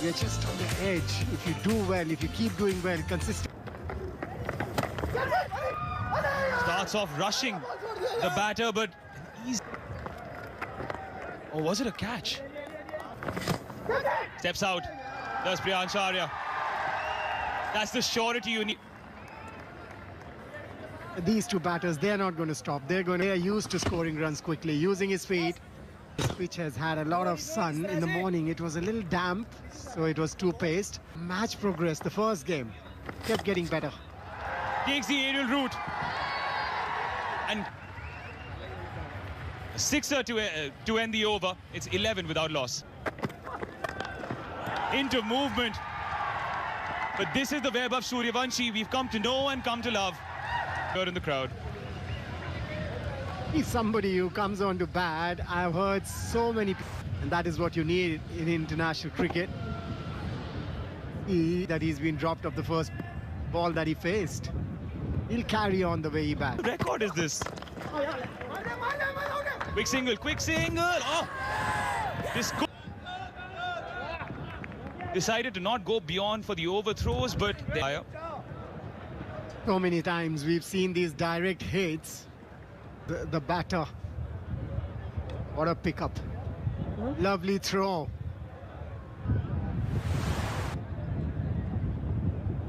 We are just on the edge. If you do well, if you keep doing well, consistent. Starts off rushing the batter, but he's... Oh, was it a catch? Steps out. There's Priyansh Arya. That's the surety you need. These two batters, they're not going to stop. They are used to scoring runs quickly, using his feet. This pitch has had a lot of sun in the morning. It was a little damp, so it was too paced. Match progress, the first game, kept getting better. Takes the aerial route. And a sixer to end the over. It's 11 without loss. Into movement. But this is the Vaibhav Sooryavanshi we've come to know and come to love. Here in the crowd. He's somebody who comes on to bat. I've heard so many, and that is what you need in international cricket. That he's been dropped off the first ball that he faced. He'll carry on the way he bats. What record is this? Quick single, quick single. Oh, this decided to not go beyond for the overthrows, but they... So many times we've seen these direct hits. The batter. What a pickup. Lovely throw.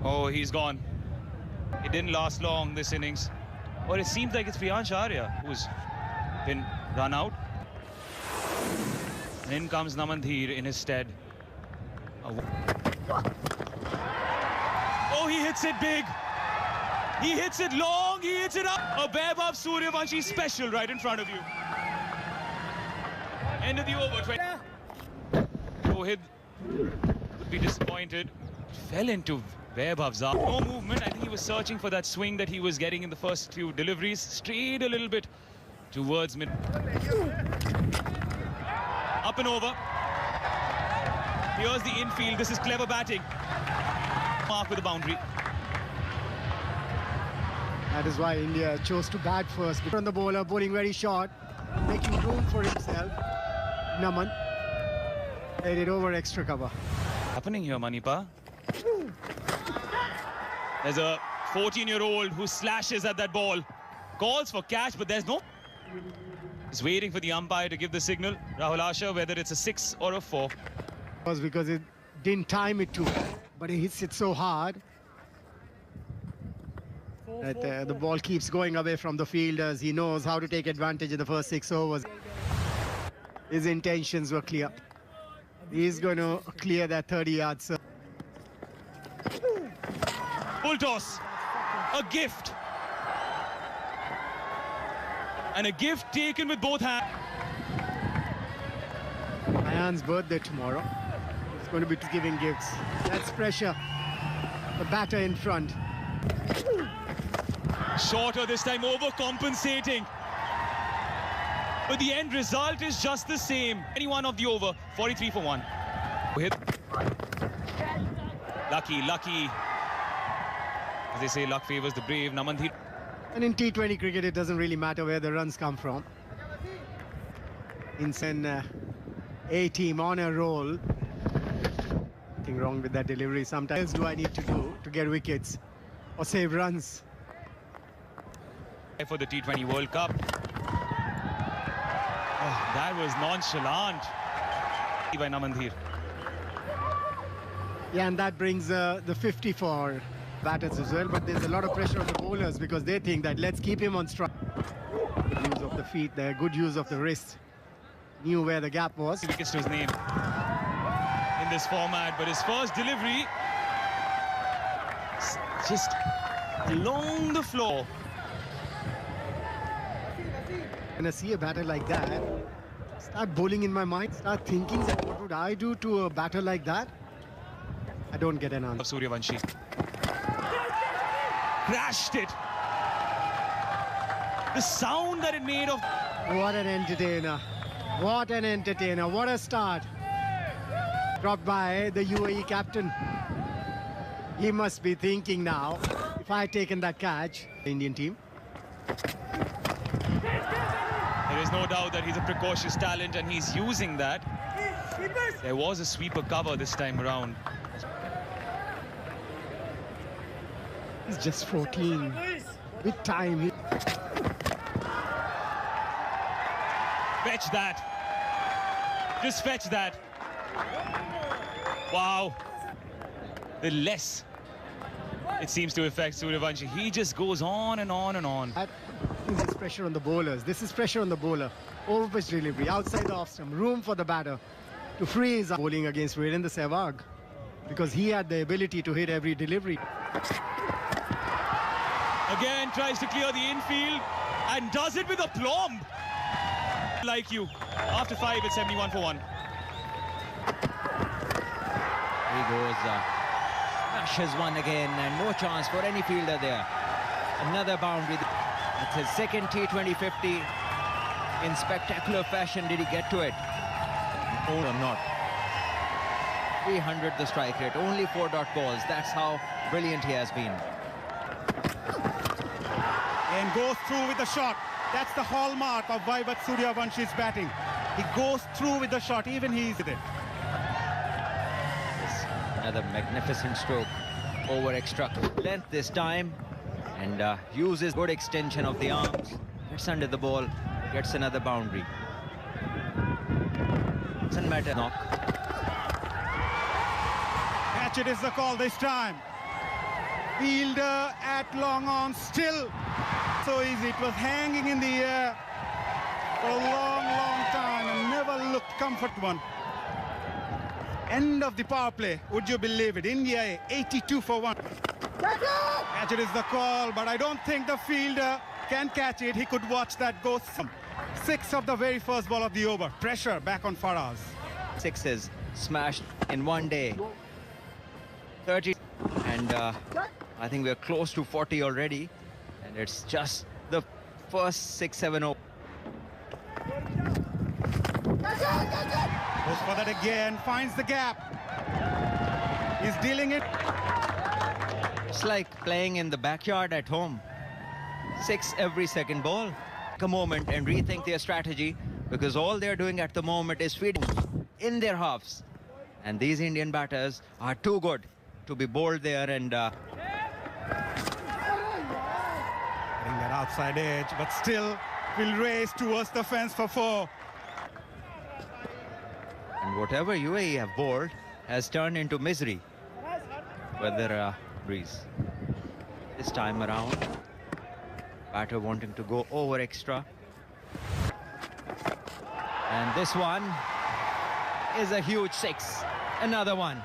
Oh, he's gone. It didn't last long, this innings. Or it seems like it's Priyansh Arya who's been run out. And in comes Namandhir in his stead. Oh, he hits it big. He hits it long, he hits it up. A Vaibhav Sooryavanshi special right in front of you. End of the over. Rohit would be disappointed. Fell into Vaibhav's arm. No movement. I think he was searching for that swing that he was getting in the first few deliveries. Strayed a little bit towards mid. Up and over. Here's the infield. This is clever batting. Mark with a boundary. That is why India chose to bat first. On the bowler, bowling very short, making room for himself. Naman. They did over extra cover. Happening here, Manipa. There's a 14-year-old who slashes at that ball. Calls for catch, but there's no... He's waiting for the umpire to give the signal. Rahul Asher, whether it's a 6 or a 4. It was because it didn't time it too well, but he hits it so hard that the ball keeps going away from the fielders. He knows how to take advantage in the first 6 overs. His intentions were clear. He's going to clear that 30 yards. Full toss. A gift. And a gift taken with both hands. Ayan's birthday tomorrow. It's going to be giving gifts. That's pressure. The batter in front. Shorter this time, overcompensating. But the end result is just the same. Anyone of the over, 43 for 1. Lucky. As they say, luck favors the brave. Namandhir. And in T20 cricket, it doesn't really matter where the runs come from. In an A-team on a roll. Nothing wrong with that delivery. Sometimes do I need to do to get wickets or save runs? For the T20 World Cup. Oh, that was nonchalant by Namandhir. Yeah, and that brings the 50 for batters as well, but there's a lot of pressure on the bowlers because they think that let's keep him on strike. Good use of the feet there, good use of the wrist. Knew where the gap was. Wickets to his name in this format, but his first delivery just along the floor. When I see a batter like that, start bowling in my mind, start thinking that what would I do to a batter like that? I don't get an answer. Sooryavanshi crashed it. The sound that it made of... What an entertainer. What an entertainer. What a start. Dropped by the UAE captain. He must be thinking now, if I had taken that catch, the Indian team. There is no doubt that he's a precocious talent and he's using that. There was a sweeper cover this time around. He's just 14. With time, Fetch that. Just fetch that. Wow. The less it seems to affect Sooryavanshi. He just goes on and on and on. This is pressure on the bowlers. This is pressure on the bowler. Overpitch delivery, outside the off stump, room for the batter to freeze bowling against Virendra Sehwag, because he had the ability to hit every delivery. Again tries to clear the infield and does it with aplomb. Like you. After 5, it's 71 for 1. He goes, smashes one again, and no chance for any fielder there. Another boundary. It's his second T20 50 in spectacular fashion. Did he get to it? Or not? 300 the strike rate, only 4 dot balls. That's how brilliant he has been. And goes through with the shot. That's the hallmark of Vaibhav Sooryavansh's batting. He goes through with the shot, even he's with it. Another magnificent stroke over extra length this time, and uses good extension of the arms. Gets under the ball, gets another boundary. Doesn't matter. Knock. Catch it is the call this time. Fielder at long on, still so easy. It was hanging in the air for a long time and never looked comfortable. End of the power play. Would you believe it? India 82 for 1. Catch it is the call, but I don't think the fielder can catch it. He could watch that go. 6 of the very first ball of the over. Pressure back on Faraz. 6s smashed in one day. 30, and I think we're close to 40 already, and it's just the first 6-7 over. Goes for that again, finds the gap. He's dealing it. It's like playing in the backyard at home. 6 every second ball. Take a moment and rethink their strategy, because all they're doing at the moment is feeding in their halves, and these Indian batters are too good to be bowled there, and Getting that outside edge, but still will race towards the fence for 4. and whatever UAE have bowled has turned into misery. Whether breeze this time around, batter wanting to go over extra, and this one is a huge 6. Another one.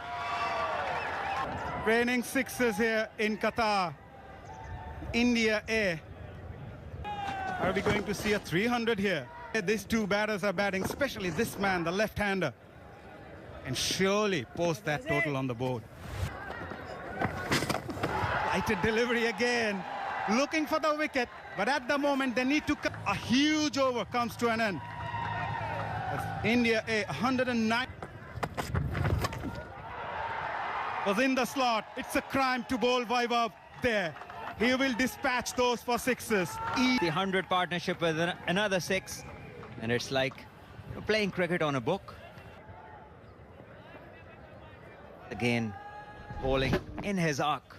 Raining 6s here in Qatar. India A. Are we going to see a 300 here? These two batters are batting, especially this man, the left-hander, and surely post that total on the board. Lighted delivery again, looking for the wicket, but at the moment they need to cut. A huge over comes to an end. That's India A, 109. Was in the slot. It's a crime to bowl Vaibhav there. He will dispatch those for 6s. The 100 partnership with another 6, and it's like playing cricket on a book. Again, bowling in his arc,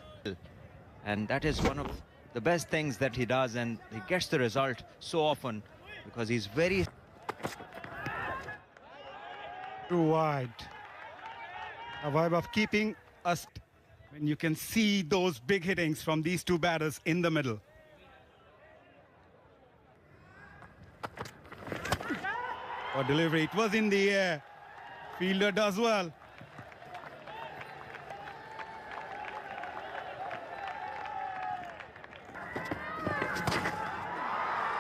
and that is one of the best things that he does, and he gets the result so often because he's very too wide. Vaibhav keeping us when you can see those big hittings from these two batters in the middle. For delivery, it was in the air. Fielder does well.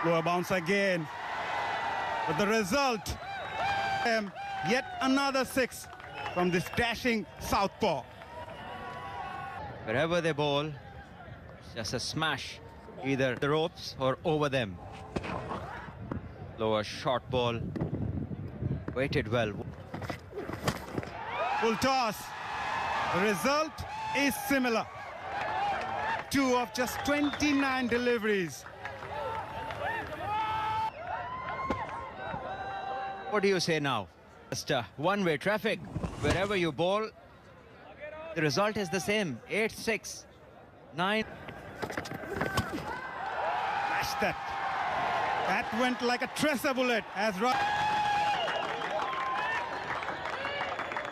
Lower bounce again. But the result, yet another 6 from this dashing southpaw. Wherever they bowl, it's just a smash, either the ropes or over them. Lower short ball, weighted well. Full toss. The result is similar. 2 of just 29 deliveries. What do you say now? Just one-way traffic. Wherever you bowl, the result is the same. 8-6, 9. Smash that. That went like a tracer bullet as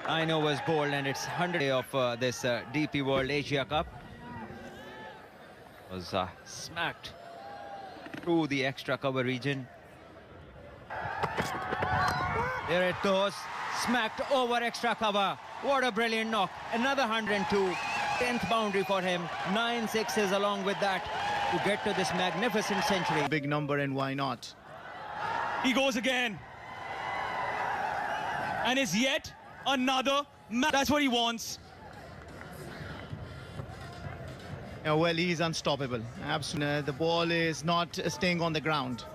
I know was bowled, and it's 100 of this DP World Asia Cup. Was smacked through the extra cover region. There it goes, smacked over extra cover. What a brilliant knock. Another 102, 10th boundary for him. 9 sixes along with that to get to this magnificent century. Big number, and why not? He goes again. And it's yet another match. That's what he wants. Yeah, well, he's unstoppable. Absolutely. The ball is not staying on the ground.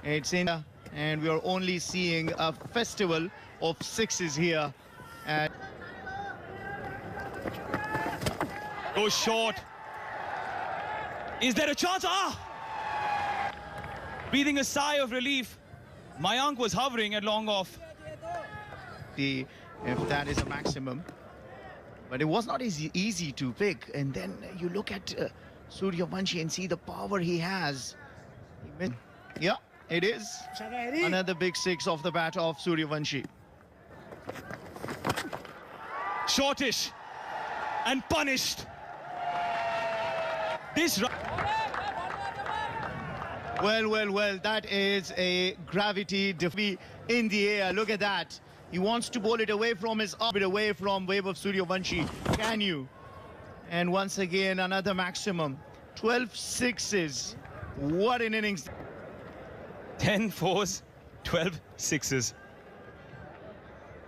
It's in, and we are only seeing a festival of sixes here. Goes short. Is there a chance? Breathing a sigh of relief. Mayank was hovering at long off. If that is a maximum. But it was not easy to pick. And then you look at Suryavanshi and see the power he has. Yeah, it is. Another big six off the bat of Suryavanshi. Shortish. And punished. This... Well, that is a gravity defeat in the air. Look at that. He wants to bowl it away from his orbit, away from Vaibhav Suryavanshi. Can you? And once again, another maximum. 12 sixes. What an innings. 10 fours, 12 sixes.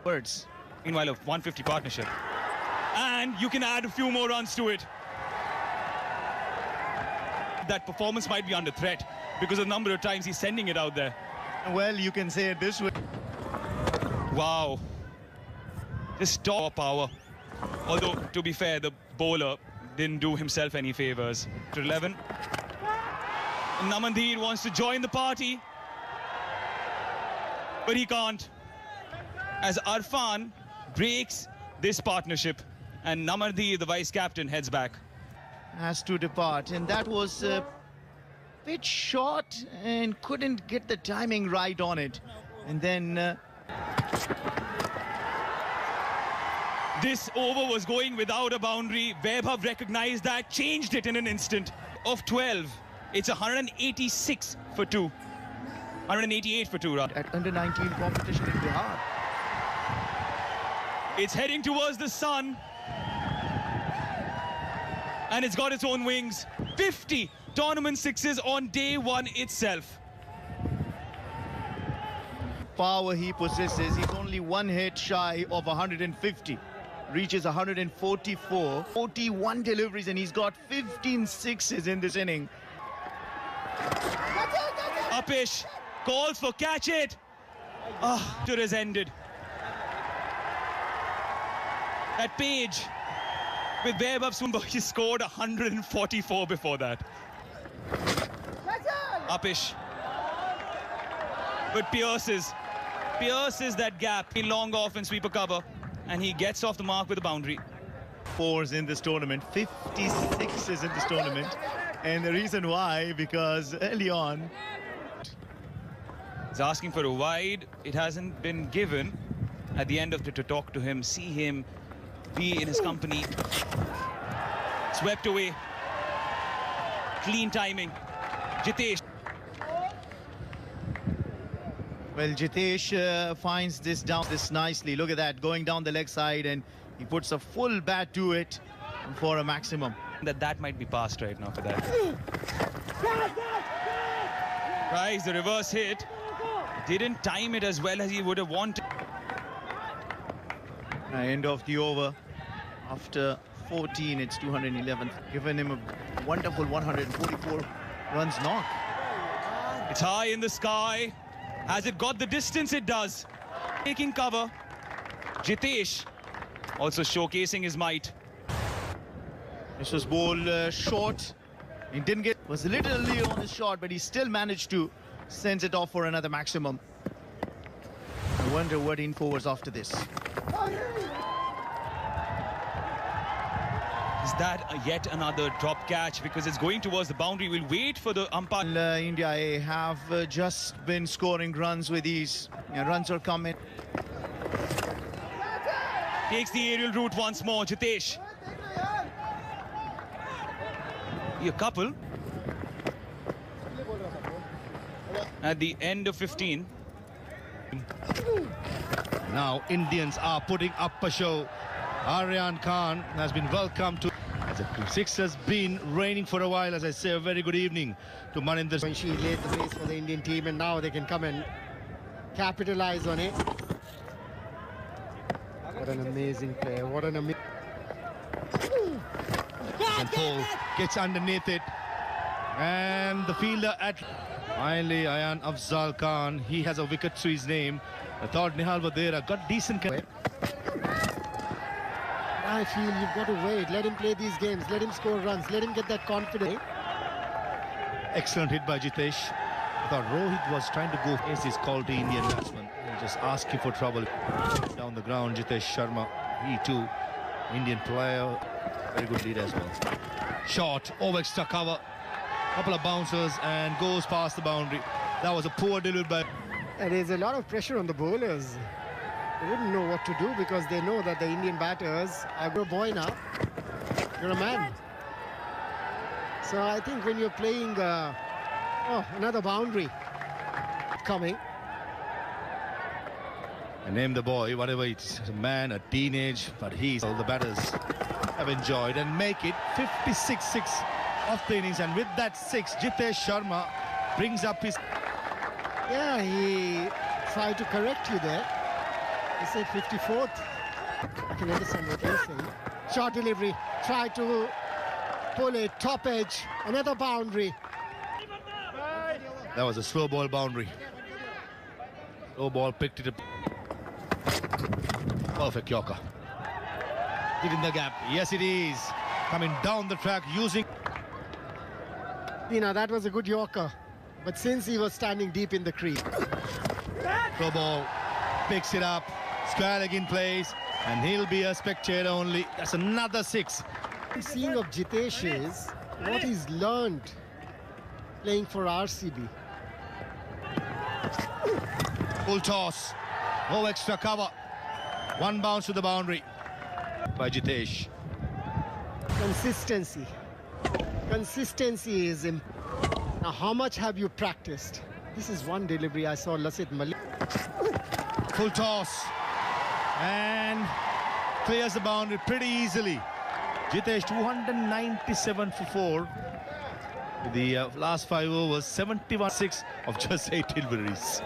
Words. Meanwhile, a 150 partnership. And you can add a few more runs to it. That performance might be under threat because of the number of times he's sending it out there. Well, you can say it this way. Wow. Just top power. Although, to be fair, the bowler didn't do himself any favors. To 11. Namandeer wants to join the party. But he can't. As Irfan breaks this partnership. And Namandeer, the vice-captain, heads back. Has to depart, and that was a bit short and couldn't get the timing right on it. And then this over was going without a boundary. Vaibhav recognized that, changed it in an instant. Of 12, it's 186 for 2. 188 for 2. At under-19 competition in Bihar. It's heading towards the sun. And it's got its own wings. 50 tournament sixes on day one itself. Power he possesses. He's only one hit shy of 150. Reaches 144. 41 deliveries, and he's got 15 sixes in this inning. Upish calls for catch it. Tour has ended. That page with Vaibhav Suryavanshi, he scored 144 before that. Upish. But pierces that gap. He long off and sweeper cover. And he gets off the mark with a boundary. Fours in this tournament, 56s in this tournament. And the reason why, because early on... He's asking for a wide. It hasn't been given. At the end of it, to talk to him, see him, be in his company. Swept away. Clean timing. Jitesh. Well, Jitesh finds this nicely. Look at that, going down the leg side, and he puts a full bat to it for a maximum. That might be past right now for that. Rise, the reverse hit. Didn't time it as well as he would have wanted. End of the over. After 14, it's 211th. Given him a wonderful 144 runs knock. It's high in the sky. Has it got the distance? It does. Taking cover. Jitesh also showcasing his might. This was bowled short. He didn't get, was a little early on his shot, but he still managed to send it off for another maximum. wonder what info was after this. Is that yet another drop catch? Because it's going towards the boundary. We'll wait for the umpire. India have just been scoring runs with ease. Runs are coming. Takes the aerial route once more, Jitesh. A couple. At the end of 15. Now Indians are putting up a show. Aryan Khan has been welcomed to... As the six has been raining for a while, as I say, a very good evening to Maninder. When she laid the base for the Indian team, and now they can come and capitalize on it. What an amazing player. What an amazing... And Paul gets underneath it. And the fielder at... Finally, Ayan Afzal Khan, he has a wicket to his name. I thought Nihal Vadera got decent... I feel you've got to wait. Let him play these games. Let him score runs. Let him get that confidence. Excellent hit by Jitesh. I thought Rohit was trying to go against his quality Indian batsman. He just asking for trouble. Down the ground, Jitesh Sharma, he too, Indian player. Very good lead as well. Shot, over extra cover. Couple of bouncers and goes past the boundary. That was a poor delivery by... And there's a lot of pressure on the bowlers. They wouldn't know what to do because they know that the Indian batters are a boy now. You're a man. So I think when you're playing... another boundary coming. And name the boy, whatever it's a man, a teenage, but all the batters have enjoyed and make it 56-6 of the innings. And with that 6, Jitesh Sharma brings up his... Yeah, he tried to correct you there. He said 54th. I can understand what you're saying. Short delivery, try to pull it, top edge, another boundary. That was a slow ball boundary. Slow ball picked it up. Perfect Yorker. It in the gap. Yes, it is. Coming down the track using... That was a good Yorker. But since he was standing deep in the crease. Slow ball. Picks it up. Square leg in place. And he'll be a spectator only. That's another 6. I'm seeing of Jitesh is what he's learned playing for RCB. Full toss. No extra cover. One bounce to the boundary by Jitesh. Consistency. Consistency is important. Now, how much have you practiced? This is one delivery I saw Lasith Malik. Full toss. And clears the boundary pretty easily. Jitesh 297 for 4. The last 5 overs, 71-6 of just 8 deliveries.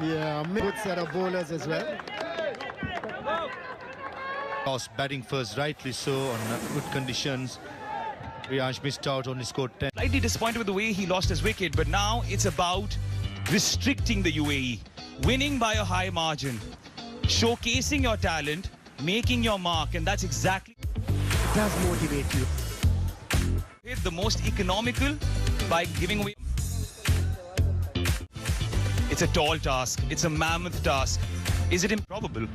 Yeah, good set of bowlers as well. Toss batting first, rightly so, on good conditions. Riyansh missed out, only scored 10. Slightly disappointed with the way he lost his wicket, but now it's about restricting the UAE, winning by a high margin, showcasing your talent, making your mark, and that's exactly... It does motivate you. The most economical by giving away. It's a tall task. It's a mammoth task. Is it improbable?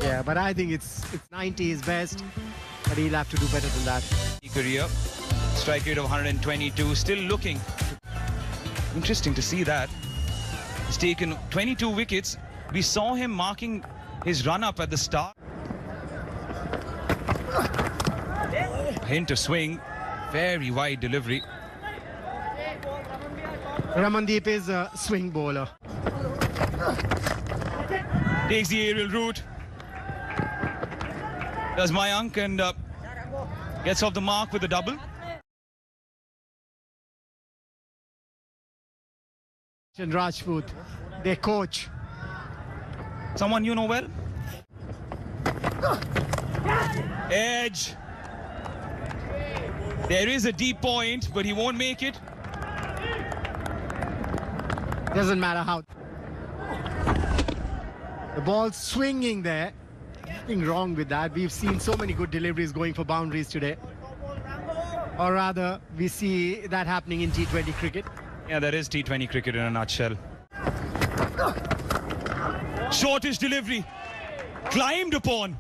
Yeah, but I think it's 90 is best, but he'll have to do better than that. Career, strike rate of 122, still looking. Interesting to see that. He's taken 22 wickets. We saw him marking his run-up at the start. Hint of swing, very wide delivery. Ramandeep is a swing bowler. Takes the aerial route. Does Mayank and gets off the mark with a double. And Rajput, their coach. Someone you know well? Edge. There is a deep point, but he won't make it. Doesn't matter how. The ball's swinging there. Nothing wrong with that. We've seen so many good deliveries going for boundaries today. Or rather, we see that happening in T20 cricket. Yeah, that is T20 cricket in a nutshell. Shortish delivery. Climbed upon.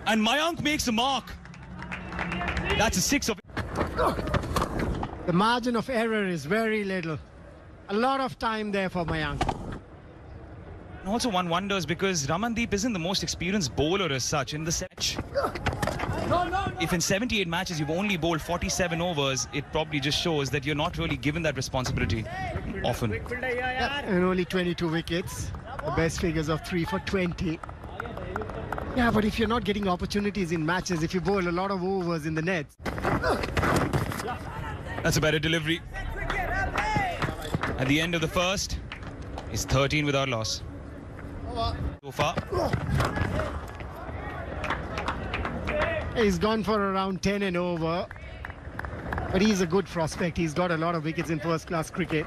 And Mayank makes a mark. That's a 6 of... The margin of error is very little. A lot of time there for Mayank. And also one wonders because Ramandeep isn't the most experienced bowler as such in the set. If in 78 matches you've only bowled 47 overs, it probably just shows that you're not really given that responsibility often. And only 22 wickets. The best figures of 3 for 20. Yeah, but if you're not getting opportunities in matches, if you bowl a lot of overs in the nets. That's a better delivery. At the end of the first, it's 13 without loss. So far. He's gone for around 10 and over. But he's a good prospect. He's got a lot of wickets in first-class cricket.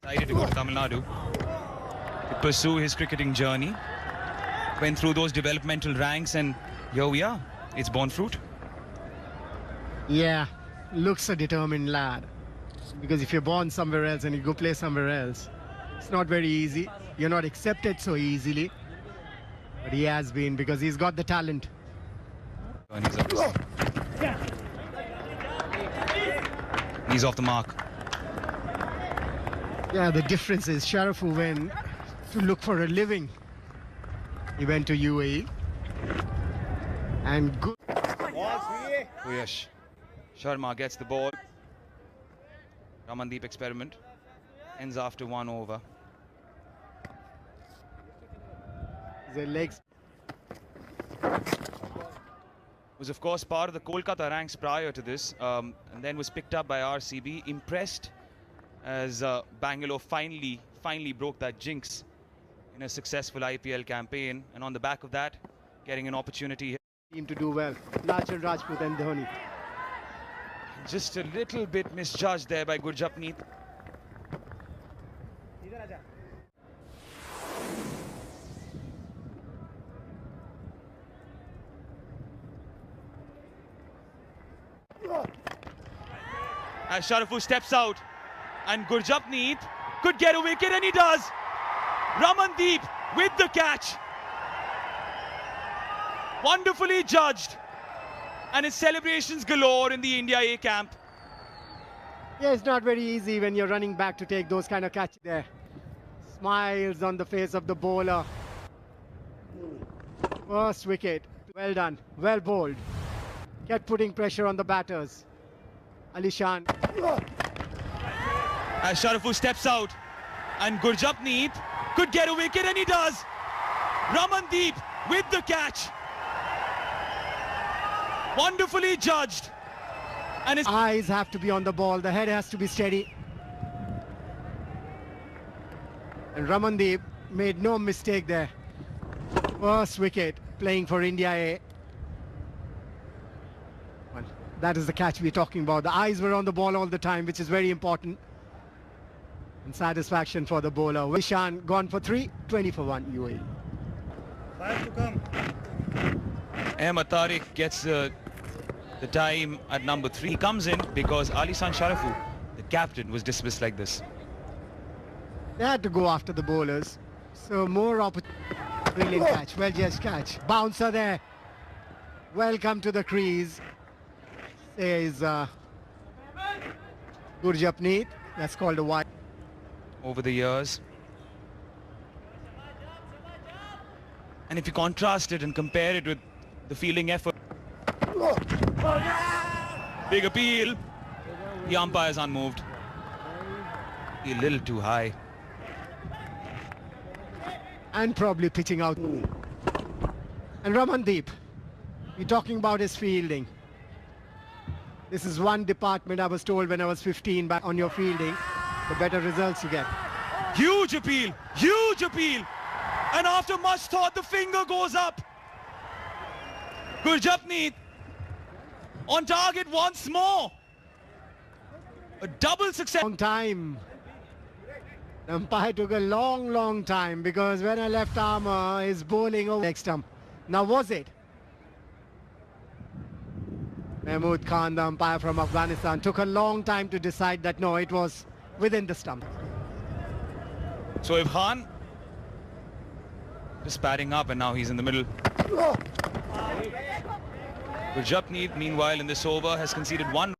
Decided to go to Tamil Nadu to pursue his cricketing journey. Went through those developmental ranks and here we are. It's borne fruit. Yeah, looks a determined lad. Because if you're born somewhere else and you go play somewhere else, it's not very easy. You're not accepted so easily. But he has been because he's got the talent. And he's off the mark. Yeah, the difference is Sharafu went to look for a living. He went to UAE. And good. Yash Sharma gets the ball. Ramandeep experiment ends after 1 over. The legs. Was of course part of the Kolkata ranks prior to this, and then was picked up by RCB. Impressed as Bangalore finally broke that jinx in a successful IPL campaign, and on the back of that, getting an opportunity. Team to do well. Lachal Rajput and Dhoni. Just a little bit misjudged there by Gurjapneet. As Sharafu steps out and Gurjapneet could get a wicket and he does. Ramandeep with the catch. Wonderfully judged. And his celebrations galore in the India A camp. Yeah, it's not very easy when you're running back to take those kind of catches there. Smiles on the face of the bowler. First wicket. Well done. Well bowled. Kept putting pressure on the batters. Alishan. As Sharafu steps out and Gurjapneet could get a wicket and he does. Ramandeep with the catch. Wonderfully judged. And his eyes have to be on the ball. The head has to be steady. And Ramandeep made no mistake there. First wicket playing for India A. Well, that is the catch we're talking about. The eyes were on the ball all the time, which is very important. And satisfaction for the bowler. Vishan gone for 3, 20 for 1 UAE. Ahmed Tariq gets the time at number 3. Comes in because Alishan Sharafu, the captain, was dismissed like this. They had to go after the bowlers. So more opportunity. Brilliant catch. Well judged catch. Bouncer there. Welcome to the crease. Says Gurjapneet. That's called a wide. Over the years. And if you contrast it and compare it with the fielding effort. Big appeal. The umpire's unmoved. A little too high. And probably pitching out. And Ramandeep, you're talking about his fielding. This is one department I was told when I was 15 back on your fielding, the better results you get. Huge appeal. Huge appeal. And after much thought, the finger goes up. Gurjapneet on target once more. A double success. Long time. The umpire took a long time because when I left armour, his bowling over next stump. Now was it? Mahmood Khan, the umpire from Afghanistan, took a long time to decide that no, it was within the stump. Shoaib Khan just padding up, and now he's in the middle. Gurjapneet, meanwhile, in this over, has conceded one.